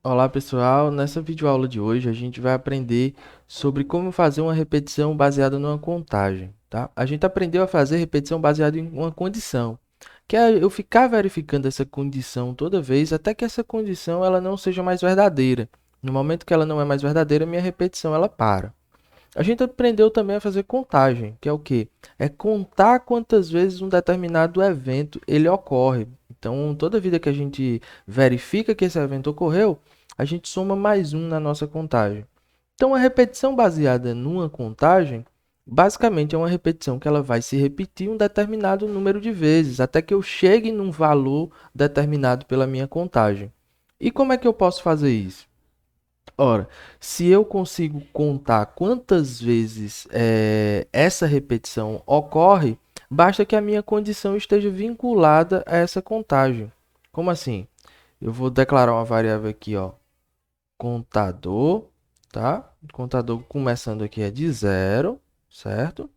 Olá pessoal, nessa videoaula de hoje a gente vai aprender sobre como fazer uma repetição baseada numa contagem, tá? A gente aprendeu a fazer repetição baseada em uma condição, que é eu ficar verificando essa condição toda vez até que essa condição ela não seja mais verdadeira. No momento que ela não é mais verdadeira, minha repetição ela para. A gente aprendeu também a fazer contagem, que é o quê? É contar quantas vezes um determinado evento ele ocorre. Então, toda vida que a gente verifica que esse evento ocorreu, a gente soma mais um na nossa contagem. Então, a repetição baseada numa contagem, basicamente é uma repetição que ela vai se repetir um determinado número de vezes, até que eu chegue num valor determinado pela minha contagem. E como é que eu posso fazer isso? Ora, se eu consigo contar quantas vezes essa repetição ocorre, basta que a minha condição esteja vinculada a essa contagem. Como assim? Eu vou declarar uma variável aqui, ó, contador, tá? Contador começando aqui é de zero, certo?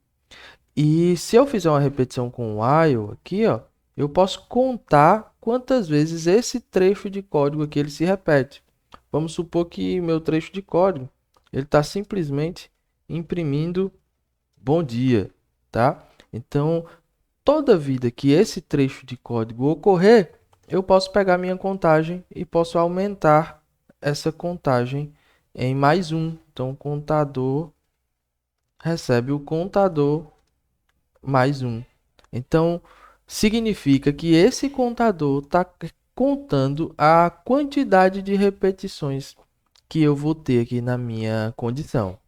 E se eu fizer uma repetição com while aqui, ó, eu posso contar quantas vezes esse trecho de código aqui ele se repete. Vamos supor que meu trecho de código ele está simplesmente imprimindo bom dia, tá? Então, toda vida que esse trecho de código ocorrer, eu posso pegar minha contagem e posso aumentar essa contagem em mais um. Então, o contador recebe o contador mais um. Então, significa que esse contador está contando a quantidade de repetições que eu vou ter aqui na minha condição.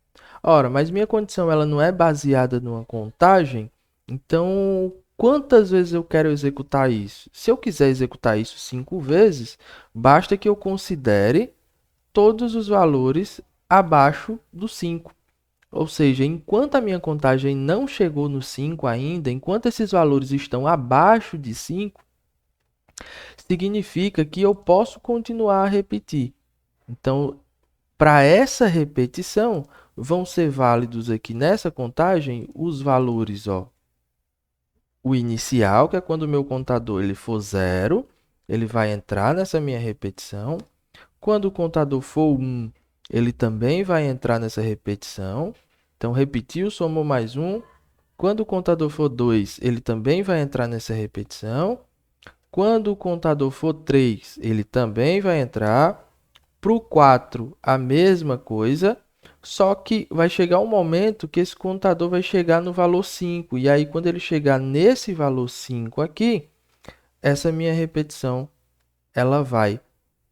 Ora, mas minha condição ela não é baseada numa contagem, então quantas vezes eu quero executar isso? Se eu quiser executar isso 5 vezes, basta que eu considere todos os valores abaixo do 5. Ou seja, enquanto a minha contagem não chegou no 5 ainda, enquanto esses valores estão abaixo de 5, significa que eu posso continuar a repetir. Então, para essa repetição, vão ser válidos aqui nessa contagem os valores, ó, o inicial, que é quando o meu contador ele for zero, ele vai entrar nessa minha repetição. Quando o contador for 1, ele também vai entrar nessa repetição. Então, repetiu, somou mais um. Quando o contador for 2, ele também vai entrar nessa repetição. Quando o contador for 3, ele também vai entrar. Para o 4, a mesma coisa, só que vai chegar um momento que esse contador vai chegar no valor 5. E aí, quando ele chegar nesse valor 5 aqui, essa minha repetição ela vai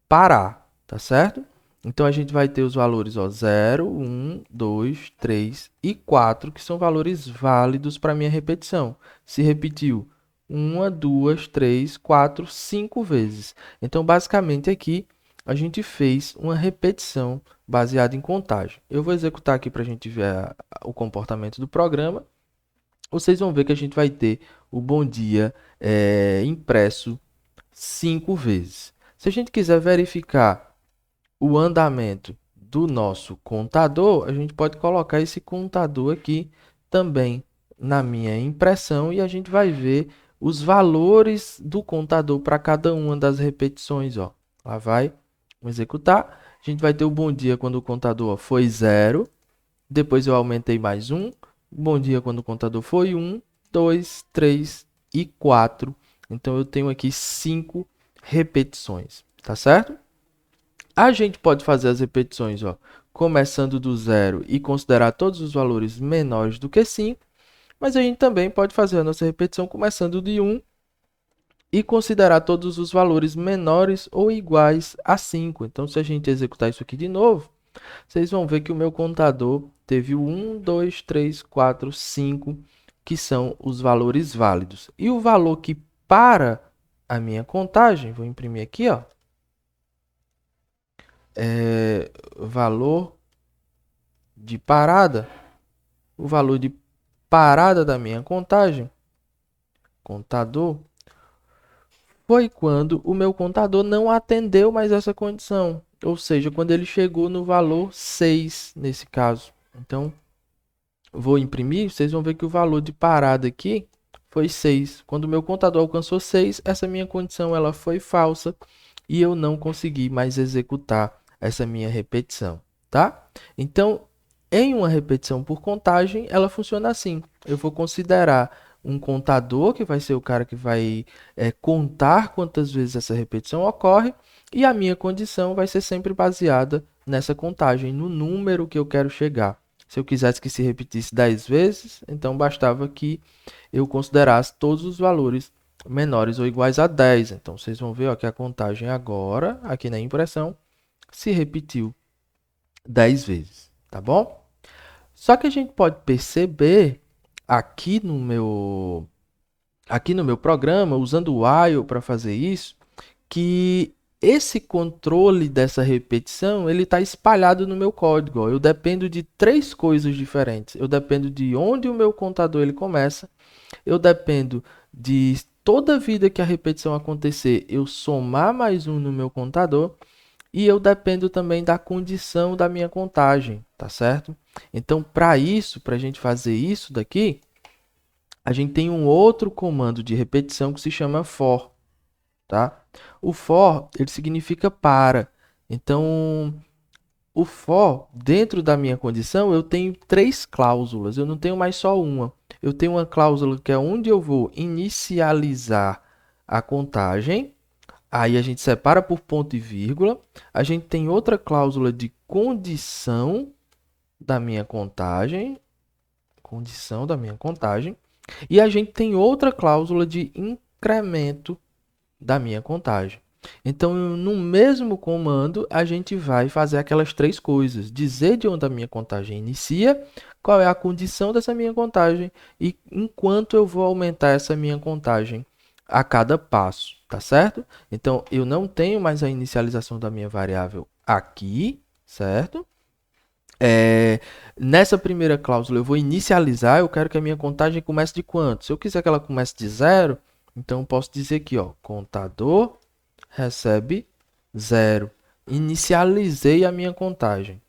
parar, tá certo? Então, a gente vai ter os valores ó, 0, 1, 2, 3 e 4, que são valores válidos para a minha repetição. Se repetiu 1, 2, 3, 4, 5 vezes. Então, basicamente, aqui a gente fez uma repetição baseada em contagem. Eu vou executar aqui para a gente ver o comportamento do programa. Vocês vão ver que a gente vai ter o bom dia impresso 5 vezes. Se a gente quiser verificar o andamento do nosso contador, a gente pode colocar esse contador aqui também na minha impressão e a gente vai ver os valores do contador para cada uma das repetições, ó. Lá vai, vamos executar. A gente vai ter o bom dia quando o contador foi zero. Depois eu aumentei mais um. Bom dia quando o contador foi 1, 2, 3 e 4. Então eu tenho aqui 5 repetições, tá certo? A gente pode fazer as repetições, ó, começando do zero e considerar todos os valores menores do que 5, mas a gente também pode fazer a nossa repetição começando de 1 e considerar todos os valores menores ou iguais a 5. Então, se a gente executar isso aqui de novo, vocês vão ver que o meu contador teve o 1, 2, 3, 4, 5, que são os valores válidos. E o valor que para a minha contagem, vou imprimir aqui, ó, valor de parada, o valor de parada da minha contagem, contador, foi quando o meu contador não atendeu mais essa condição. Ou seja, quando ele chegou no valor 6, nesse caso. Então, vou imprimir, vocês vão ver que o valor de parada aqui foi 6. Quando o meu contador alcançou 6, essa minha condição ela foi falsa e eu não consegui mais executar essa minha repetição, tá? Então, em uma repetição por contagem, ela funciona assim. Eu vou considerar um contador, que vai ser o cara que vai contar quantas vezes essa repetição ocorre, e a minha condição vai ser sempre baseada nessa contagem, no número que eu quero chegar. Se eu quisesse que se repetisse 10 vezes, então bastava que eu considerasse todos os valores menores ou iguais a 10. Então, vocês vão ver ó, que a contagem agora, aqui na impressão, se repetiu 10 vezes, tá bom? Só que a gente pode perceber aqui no meu programa, usando o while para fazer isso, que esse controle dessa repetição ele está espalhado no meu código. Eu dependo de três coisas diferentes. Eu dependo de onde o meu contador ele começa. Eu dependo de toda vida que a repetição acontecer, eu somar mais um no meu contador. E eu dependo também da condição da minha contagem, tá certo? Então, para isso, para a gente fazer isso daqui, a gente tem um outro comando de repetição que se chama for, tá? O for, ele significa para. Então, o for, dentro da minha condição, eu tenho três cláusulas, eu não tenho mais só uma. Eu tenho uma cláusula que é onde eu vou inicializar a contagem. Aí a gente separa por ponto e vírgula. A gente tem outra cláusula de condição da minha contagem. Condição da minha contagem. E a gente tem outra cláusula de incremento da minha contagem. Então, no mesmo comando, a gente vai fazer aquelas três coisas. Dizer de onde a minha contagem inicia, qual é a condição dessa minha contagem e enquanto eu vou aumentar essa minha contagem a cada passo, tá certo? Então, eu não tenho mais a inicialização da minha variável aqui, certo? Nessa primeira cláusula eu vou inicializar, eu quero que a minha contagem comece de quanto? Se eu quiser que ela comece de zero, então eu posso dizer aqui, ó, contador recebe 0. Inicializei a minha contagem.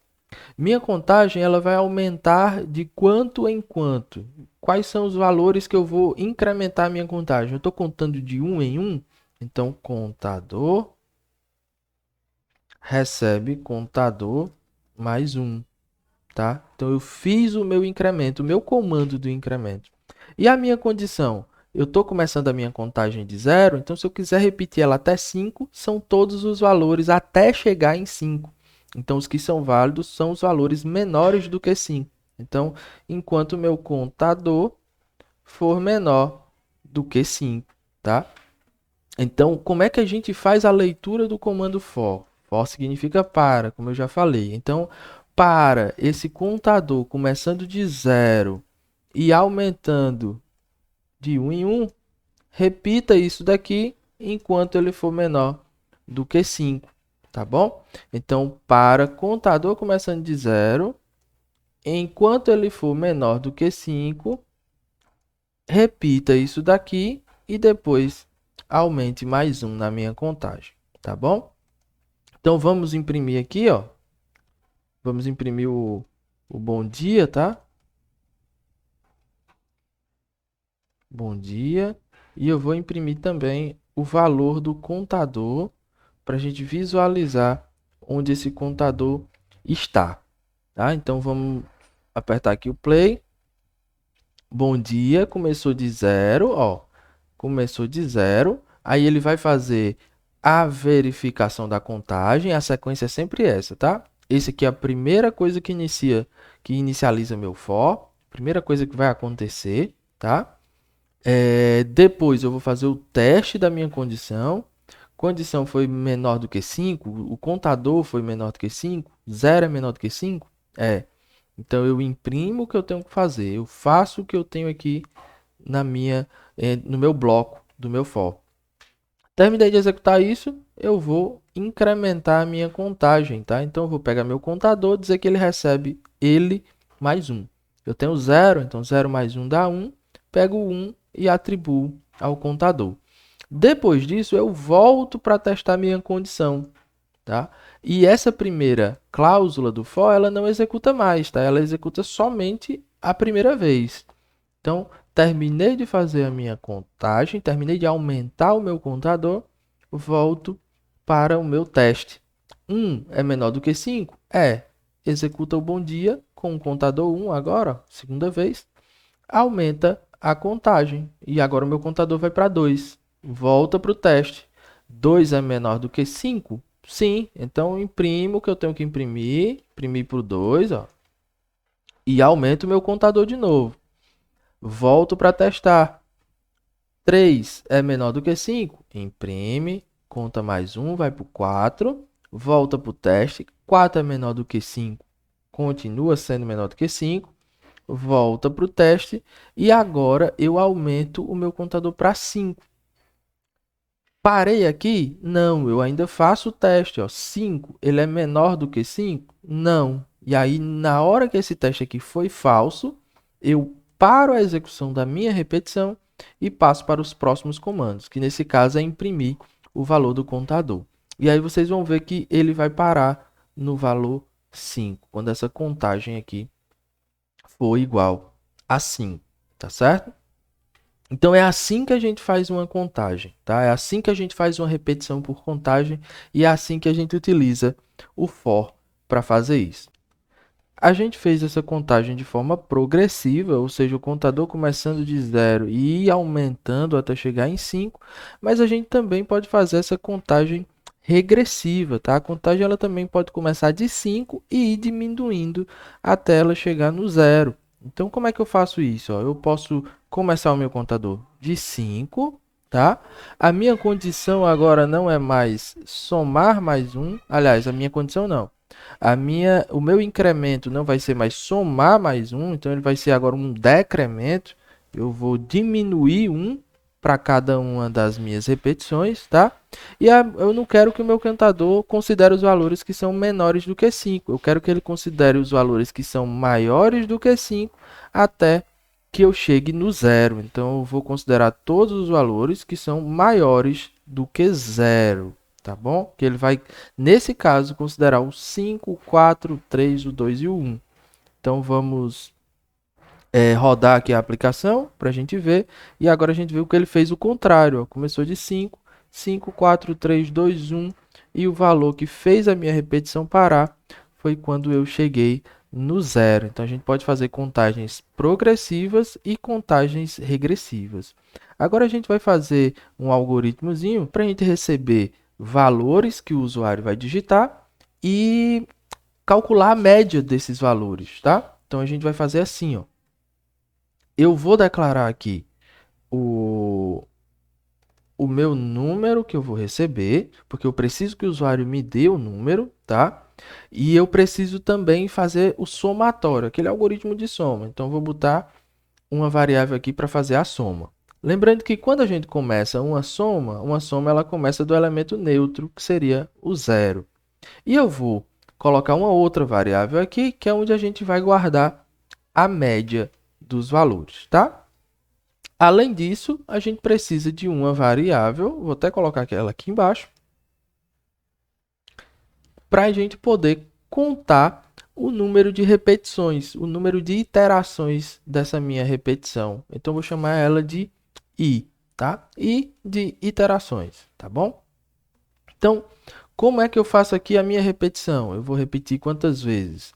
Minha contagem ela vai aumentar de quanto em quanto. Quais são os valores que eu vou incrementar a minha contagem? Eu estou contando de 1 em 1, então contador recebe contador mais 1. Tá? Então eu fiz o meu incremento, o meu comando do incremento. E a minha condição? Eu estou começando a minha contagem de 0, então se eu quiser repetir ela até 5, são todos os valores até chegar em 5. Então os que são válidos são os valores menores do que 5. Então, enquanto o meu contador for menor do que 5, tá? Então, como é que a gente faz a leitura do comando for? For significa para, como eu já falei. Então, para esse contador começando de 0 e aumentando de 1 em 1, repita isso daqui enquanto ele for menor do que 5, tá bom? Então, para contador começando de 0, enquanto ele for menor do que 5, repita isso daqui e depois aumente mais um na minha contagem, tá bom? Então, vamos imprimir aqui, ó. Vamos imprimir o bom dia, tá? Bom dia. E eu vou imprimir também o valor do contador para a gente visualizar onde esse contador está, tá? Então, vamos apertar aqui o play. Bom dia, começou de 0, ó. Começou de 0. Aí ele vai fazer a verificação da contagem. A sequência é sempre essa, tá? Esse aqui é a primeira coisa que inicializa meu for. Primeira coisa que vai acontecer, tá? Depois eu vou fazer o teste da minha condição. Condição foi menor do que 5. O contador foi menor do que 5. 0 é menor do que 5? É. Então eu imprimo o que eu tenho que fazer. Eu faço o que eu tenho aqui no meu bloco do meu for. Terminei de executar isso, eu vou incrementar a minha contagem, tá? Então eu vou pegar meu contador, dizer que ele recebe ele mais 1. Eu tenho 0, então 0 mais 1 dá 1. Pego o 1 e atribuo ao contador. Depois disso, eu volto para testar minha condição, tá? E essa primeira cláusula do for, ela não executa mais, tá? Ela executa somente a primeira vez. Então, terminei de fazer a minha contagem, terminei de aumentar o meu contador, volto para o meu teste. 1 é menor do que 5? É. Executa o bom dia com o contador 1 agora, segunda vez. Aumenta a contagem. E agora o meu contador vai para 2. Volta para o teste. 2 é menor do que 5? Sim. Então, eu imprimo o que eu tenho que imprimir. Imprimir para o 2, ó. E aumento o meu contador de novo. Volto para testar. 3 é menor do que 5? Imprime. Conta mais 1, vai para o 4. Volta para o teste. 4 é menor do que 5? Continua sendo menor do que 5. Volta para o teste. E agora eu aumento o meu contador para 5. Parei aqui? Não, eu ainda faço o teste. Ó. 5, ele é menor do que 5? Não. E aí, na hora que esse teste aqui foi falso, eu paro a execução da minha repetição e passo para os próximos comandos, que nesse caso é imprimir o valor do contador. E aí vocês vão ver que ele vai parar no valor 5, quando essa contagem aqui for igual a 5, tá certo? Então é assim que a gente faz uma contagem, tá? É assim que a gente faz uma repetição por contagem e é assim que a gente utiliza o for para fazer isso. A gente fez essa contagem de forma progressiva, ou seja, o contador começando de 0 e ir aumentando até chegar em 5, mas a gente também pode fazer essa contagem regressiva, tá? A contagem ela também pode começar de 5 e ir diminuindo até ela chegar no 0. Então, como é que eu faço isso? Ó, eu posso começar o meu contador de 5, tá? A minha condição agora não é mais somar mais 1, aliás, a minha condição não. O meu incremento não vai ser mais somar mais 1, então ele vai ser agora um decremento. Eu vou diminuir 1 para cada uma das minhas repetições, tá? E eu não quero que o meu contador considere os valores que são menores do que 5. Eu quero que ele considere os valores que são maiores do que 5 até que eu chegue no 0. Então, eu vou considerar todos os valores que são maiores do que 0. Tá bom? Que ele vai, nesse caso, considerar o 5, o 4, o 3, o 2 e o 1. Então, vamos rodar aqui a aplicação para a gente ver. E agora a gente viu que ele fez o contrário. Ó. Começou de 5, 5, 4, 3, 2, 1. E o valor que fez a minha repetição parar foi quando eu cheguei no 0. Então, a gente pode fazer contagens progressivas e contagens regressivas. Agora, a gente vai fazer um algoritmozinho para a gente receber valores que o usuário vai digitar e calcular a média desses valores, tá? Então, a gente vai fazer assim, ó. Eu vou declarar aqui o meu número que eu vou receber, porque eu preciso que o usuário me dê o número, tá? E eu preciso também fazer o somatório, aquele algoritmo de soma. Então, eu vou botar uma variável aqui para fazer a soma. Lembrando que quando a gente começa uma soma ela começa do elemento neutro, que seria o 0. E eu vou colocar uma outra variável aqui, que é onde a gente vai guardar a média dos valores, tá? Além disso, a gente precisa de uma variável, vou até colocar ela aqui embaixo, para a gente poder contar o número de repetições, o número de iterações dessa minha repetição. Então, vou chamar ela de I, tá? I de iterações, tá bom? Então, como é que eu faço aqui a minha repetição? Eu vou repetir quantas vezes?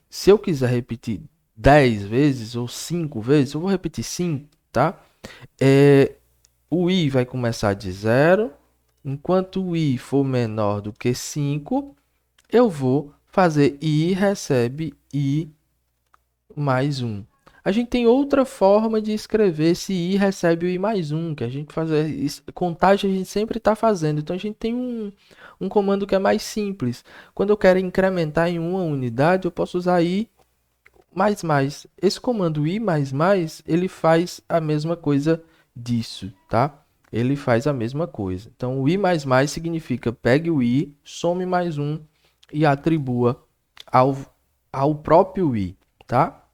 Se eu quiser repetir 10 vezes ou 5 vezes, eu vou repetir 5, tá? O I vai começar de 0. Enquanto o I for menor do que 5, eu vou fazer I recebe I mais 1. A gente tem outra forma de escrever esse I recebe o I mais 1, que a gente faz contagem a gente sempre está fazendo. Então, a gente tem um comando que é mais simples. Quando eu quero incrementar em uma unidade, eu posso usar I mais mais. Esse comando I mais mais, ele faz a mesma coisa disso, tá? Ele faz a mesma coisa. Então, o I mais mais significa pegue o I, some mais 1 e atribua ao próprio I, tá?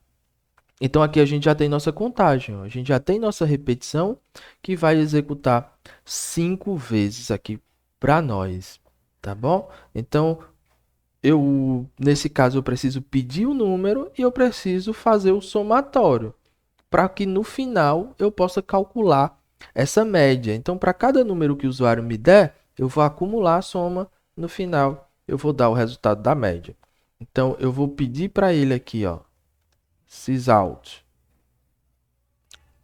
Então, aqui a gente já tem nossa contagem, ó. A gente já tem nossa repetição que vai executar 5 vezes aqui para nós, tá bom? Então, nesse caso, eu preciso pedir o número e eu preciso fazer o somatório para que no final eu possa calcular essa média. Então, para cada número que o usuário me der, eu vou acumular a soma, no final eu vou dar o resultado da média. Então, eu vou pedir para ele aqui, ó, sysout,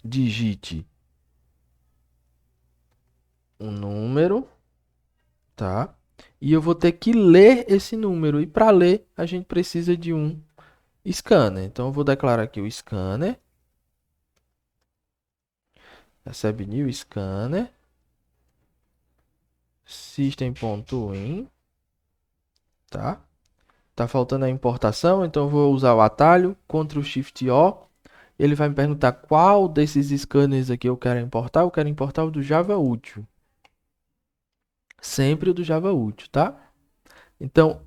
digite um número, tá? E eu vou ter que ler esse número. E para ler, a gente precisa de um scanner. Então, eu vou declarar aqui o scanner. Recebe new scanner. System.in. Tá? Tá faltando a importação, então eu vou usar o atalho Ctrl Shift O. Ele vai me perguntar qual desses scanners aqui eu quero importar. Eu quero importar o do Java Útil. Sempre o do Java Útil, tá? Então,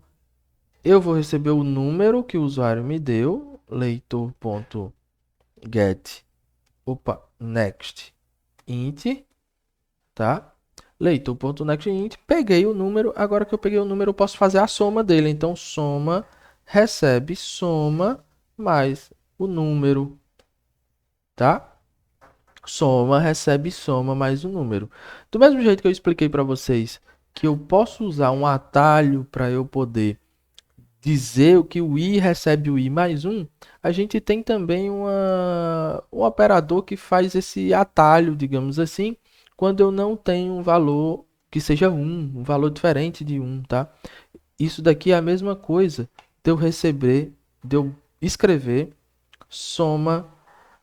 eu vou receber o número que o usuário me deu, leitor.get, next int, tá? Leitor.nextInt, peguei o número, agora que eu peguei o número eu posso fazer a soma dele. Então, soma, recebe soma mais o número, tá? Soma, recebe soma mais o número. Do mesmo jeito que eu expliquei para vocês que eu posso usar um atalho para eu poder dizer o que o i recebe o i mais 1, a gente tem também um operador que faz esse atalho, digamos assim, quando eu não tenho um valor que seja 1, um valor diferente de 1, tá? Isso daqui é a mesma coisa de eu receber, de eu escrever soma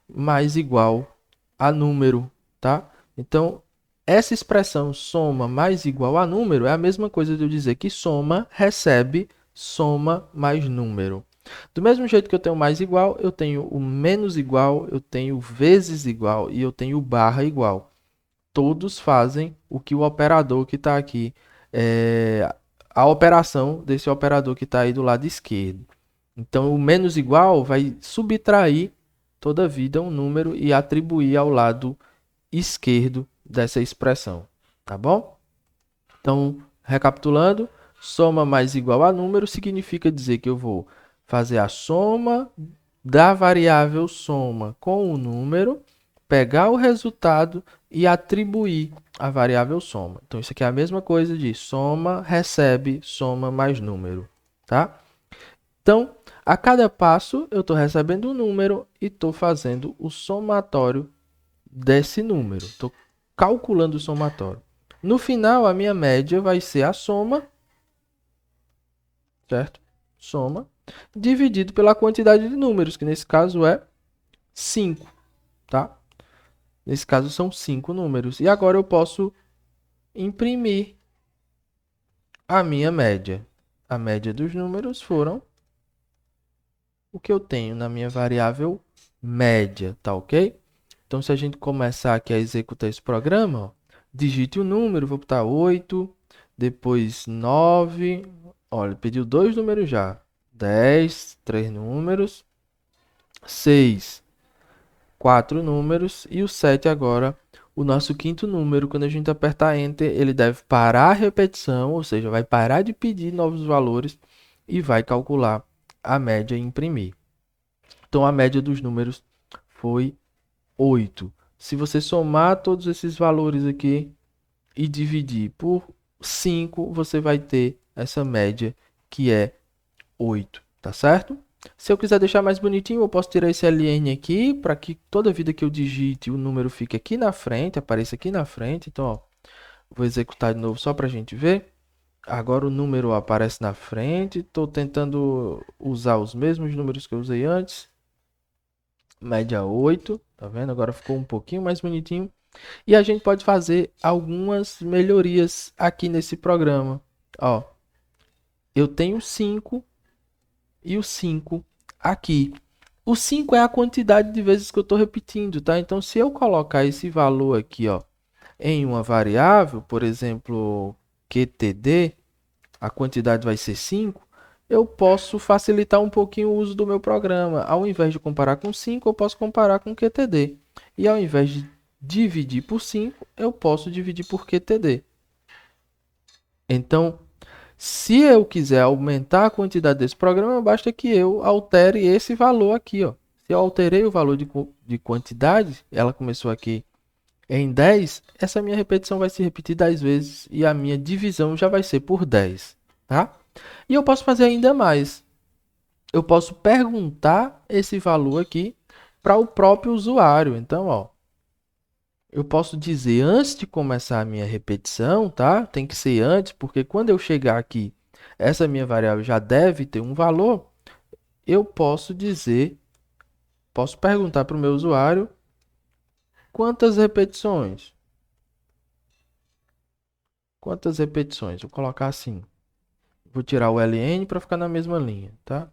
mais igual a número, tá? Então, essa expressão soma mais igual a número é a mesma coisa de eu dizer que soma recebe soma mais número. Do mesmo jeito que eu tenho mais igual, eu tenho o menos igual, eu tenho vezes igual e eu tenho barra igual. Todos fazem o que o operador que está aqui, a operação desse operador que está aí do lado esquerdo. Então, o menos igual vai subtrair toda a vida um número e atribuir ao lado esquerdo dessa expressão, tá bom? Então, recapitulando, soma mais igual a número significa dizer que eu vou fazer a soma da variável soma com o número, pegar o resultado e atribuir a variável soma. Então, isso aqui é a mesma coisa de soma, recebe, soma mais número, tá? Então, a cada passo, eu estou recebendo um número e estou fazendo o somatório desse número. Estou calculando o somatório. No final, a minha média vai ser a soma, certo? Soma, dividido pela quantidade de números, que nesse caso é 5, tá? Nesse caso são 5 números. E agora eu posso imprimir a minha média. A média dos números foram o que eu tenho na minha variável média, tá ok? Então, se a gente começar aqui a executar esse programa, ó, digite o número, vou botar 8, depois 9, olha, pediu 2 números já, 10, 3 números, 6, 4 números e o 7 agora, o nosso quinto número. Quando a gente apertar Enter, ele deve parar a repetição, ou seja, vai parar de pedir novos valores e vai calcular a média e imprimir. Então, a média dos números foi 8. Se você somar todos esses valores aqui e dividir por 5, você vai ter essa média que é 8, tá certo? Se eu quiser deixar mais bonitinho, eu posso tirar esse ln aqui para que toda vida que eu digite o número fique aqui na frente, apareça aqui na frente. Então, ó, vou executar de novo só para a gente ver. Agora o número aparece na frente. Estou tentando usar os mesmos números que eu usei antes. Média 8, tá vendo? Agora ficou um pouquinho mais bonitinho. E a gente pode fazer algumas melhorias aqui nesse programa. Ó, eu tenho 5 e o 5 aqui. O 5 é a quantidade de vezes que eu estou repetindo, tá? Então, se eu colocar esse valor aqui, ó, em uma variável, por exemplo, QTD, a quantidade vai ser 5, eu posso facilitar um pouquinho o uso do meu programa. Ao invés de comparar com 5, eu posso comparar com QTD. E ao invés de dividir por 5, eu posso dividir por QTD. Então, se eu quiser aumentar a quantidade desse programa, basta que eu altere esse valor aqui, ó. Se eu alterei o valor de quantidade, ela começou aqui em 10, essa minha repetição vai se repetir 10 vezes e a minha divisão já vai ser por 10, tá? E eu posso fazer ainda mais. Eu posso perguntar esse valor aqui para o próprio usuário. Então, ó, eu posso dizer antes de começar a minha repetição, tá? Tem que ser antes, porque quando eu chegar aqui, essa minha variável já deve ter um valor. Eu posso dizer, posso perguntar para o meu usuário quantas repetições. Quantas repetições? Vou colocar assim. Vou tirar o ln para ficar na mesma linha, tá?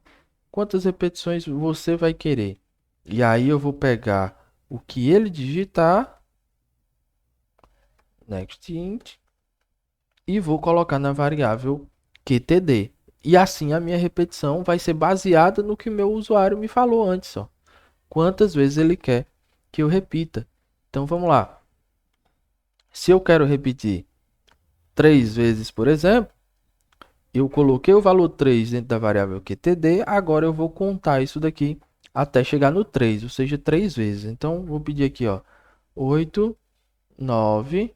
Quantas repetições você vai querer? E aí eu vou pegar o que ele digitar, next int, e vou colocar na variável qtd. E assim a minha repetição vai ser baseada no que o meu usuário me falou antes, ó. Quantas vezes ele quer que eu repita. Então vamos lá. Se eu quero repetir 3 vezes, por exemplo, eu coloquei o valor 3 dentro da variável qtd, agora eu vou contar isso daqui até chegar no 3, ou seja, 3 vezes. Então, vou pedir aqui, ó, 8, 9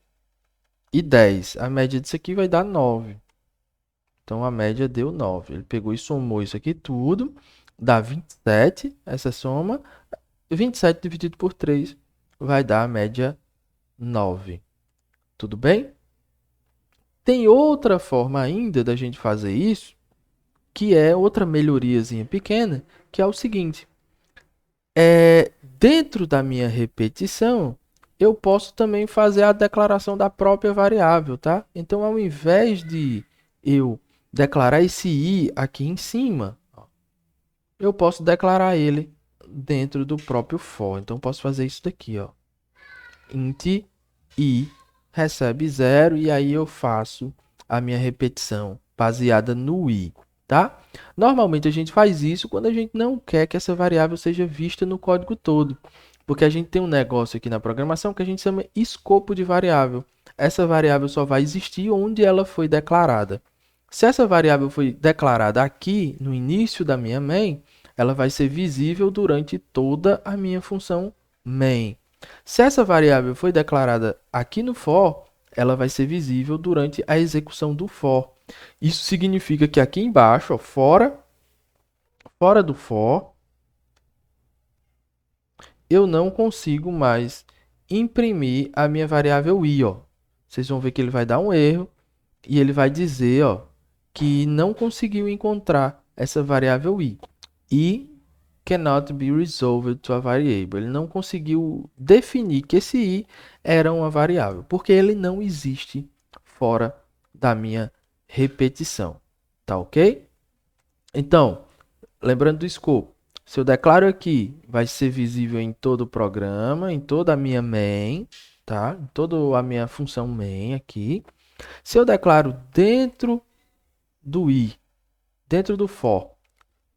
e 10. A média disso aqui vai dar 9. Então, a média deu 9. Ele pegou e somou isso aqui tudo, dá 27, essa soma. 27 dividido por 3 vai dar a média 9. Tudo bem? Tem outra forma ainda da gente fazer isso, que é outra melhoriazinha pequena, que é o seguinte. Dentro da minha repetição, eu posso também fazer a declaração da própria variável, tá? Então, ao invés de eu declarar esse i aqui em cima, eu posso declarar ele dentro do próprio for. Então, eu posso fazer isso daqui, ó. Int i recebe 0 e aí eu faço a minha repetição baseada no i, tá? Normalmente a gente faz isso quando a gente não quer que essa variável seja vista no código todo, porque a gente tem um negócio aqui na programação que a gente chama escopo de variável. Essa variável só vai existir onde ela foi declarada. Se essa variável foi declarada aqui no início da minha main, ela vai ser visível durante toda a minha função main. Se essa variável foi declarada aqui no for, ela vai ser visível durante a execução do for. Isso significa que aqui embaixo, ó, fora do for, eu não consigo mais imprimir a minha variável i, ó. Vocês vão ver que ele vai dar um erro e ele vai dizer, ó, que não conseguiu encontrar essa variável i. E cannot be resolved to a variable. Ele não conseguiu definir que esse i era uma variável, porque ele não existe fora da minha repetição. Tá ok? Então, lembrando do escopo, se eu declaro aqui, vai ser visível em todo o programa, em toda a minha main, tá? Em toda a minha função main aqui. Se eu declaro dentro do i, dentro do for,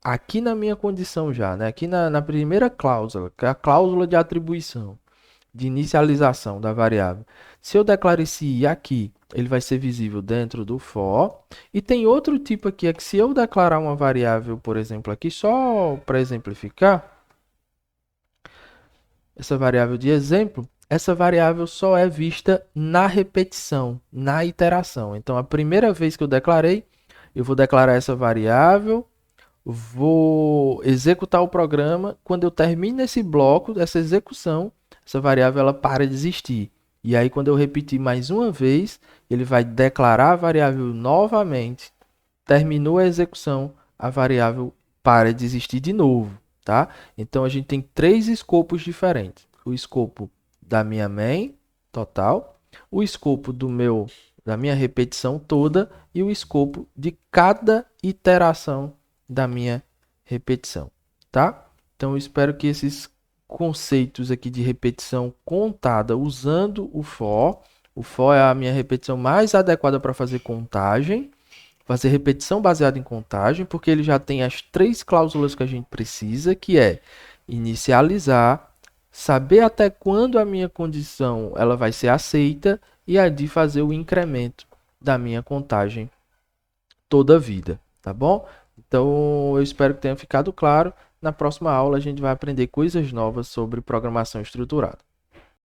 aqui na minha condição já, né? Aqui na primeira cláusula, que é a cláusula de atribuição, de inicialização da variável. Se eu declaro esse i aqui, ele vai ser visível dentro do for. E tem outro tipo aqui, é que se eu declarar uma variável, por exemplo, aqui, só para exemplificar, essa variável de exemplo, essa variável só é vista na repetição, na iteração. Então, a primeira vez que eu declarei, eu vou declarar essa variável, vou executar o programa. Quando eu termino esse bloco, essa execução, essa variável ela para de existir. E aí, quando eu repetir mais uma vez, ele vai declarar a variável novamente. Terminou a execução, a variável para de existir de novo, tá? Então, a gente tem 3 escopos diferentes. O escopo da minha main total, o escopo da minha repetição toda e o escopo de cada iteração da minha repetição, tá? Então, eu espero que esses conceitos aqui de repetição contada usando o for é a minha repetição mais adequada para fazer contagem, fazer repetição baseada em contagem, porque ele já tem as 3 cláusulas que a gente precisa, que é inicializar, saber até quando a minha condição ela vai ser aceita e a de fazer o incremento da minha contagem toda a vida, tá bom? Então, eu espero que tenha ficado claro. Na próxima aula, a gente vai aprender coisas novas sobre programação estruturada.